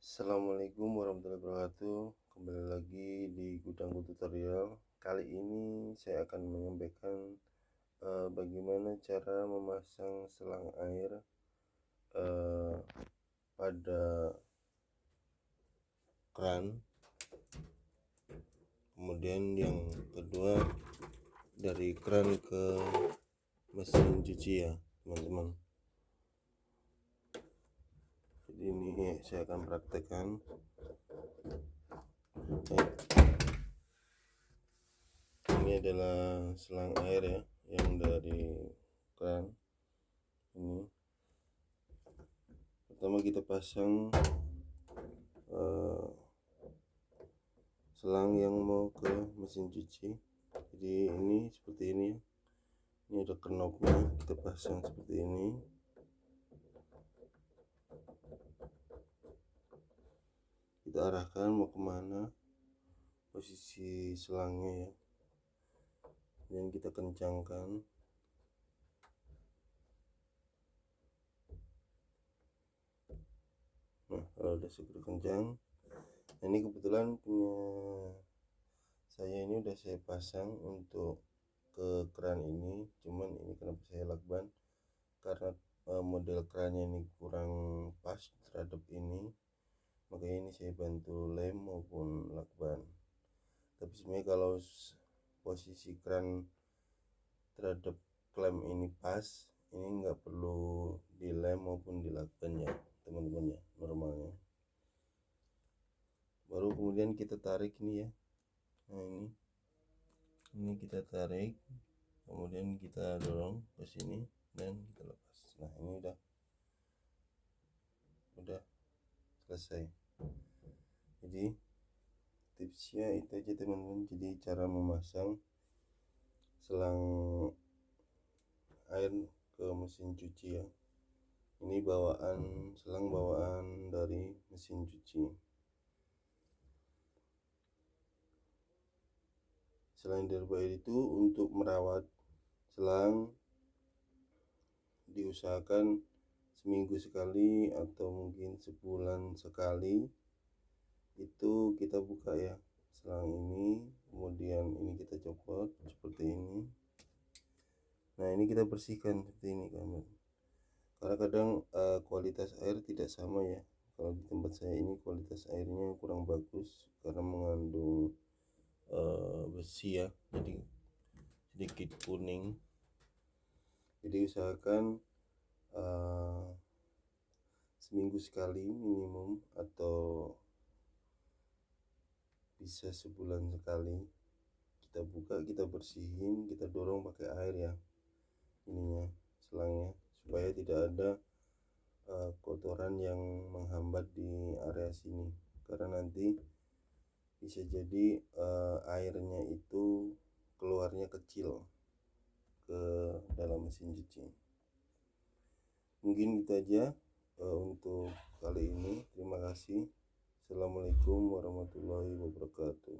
Assalamualaikum warahmatullahi wabarakatuh. Kembali lagi di gudangku tutorial. Kali ini saya akan menyampaikan bagaimana cara memasang selang air pada keran. Kemudian yang kedua, dari keran ke mesin cuci ya teman-teman. Jadi ini saya akan praktekkan. Ini adalah selang air ya, yang dari keran ini. Pertama kita pasang selang yang mau ke mesin cuci. Jadi ini seperti ini ya. Ini ada knopnya, kita pasang seperti ini. Kita arahkan mau kemana posisi selangnya ya, dan kita kencangkan. Nah, kalau udah cukup kencang, nah ini kebetulan punya saya, ini udah saya pasang untuk ke keran ini. Cuman ini kenapa saya lakban, karena model kerannya ini kurang pas terhadap ini, makanya ini saya bantu lem maupun lakban. Tapi sebenarnya kalau posisi keran terhadap klem ini pas, ini nggak perlu dilem maupun dilakban ya teman-teman ya, normalnya. Baru kemudian kita tarik ini ya. Nah ini kita tarik, kemudian kita dorong ke sini dan kita lepas. Nah ini udah selesai. Jadi tipsnya itu aja teman-teman. Jadi cara memasang selang air ke mesin cuci ya. Ini selang bawaan dari mesin cuci. Selain dari air itu, untuk merawat selang diusahakan seminggu sekali atau mungkin sebulan sekali itu kita buka ya selang ini, kemudian ini kita copot seperti ini. Nah ini kita bersihkan seperti ini kan, karena kadang kualitas air tidak sama ya. Kalau di tempat saya ini kualitas airnya kurang bagus karena mengandung besi ya, jadi sedikit kuning. Jadi usahakan seminggu sekali minimum, atau bisa sebulan sekali kita buka, kita bersihin, kita dorong pakai air ya ininya, selangnya, supaya tidak ada kotoran yang menghambat di area sini, karena nanti bisa jadi airnya itu keluarnya kecil ke dalam mesin cuci. Mungkin itu aja untuk kali ini. Terima kasih. Assalamualaikum warahmatullahi wabarakatuh.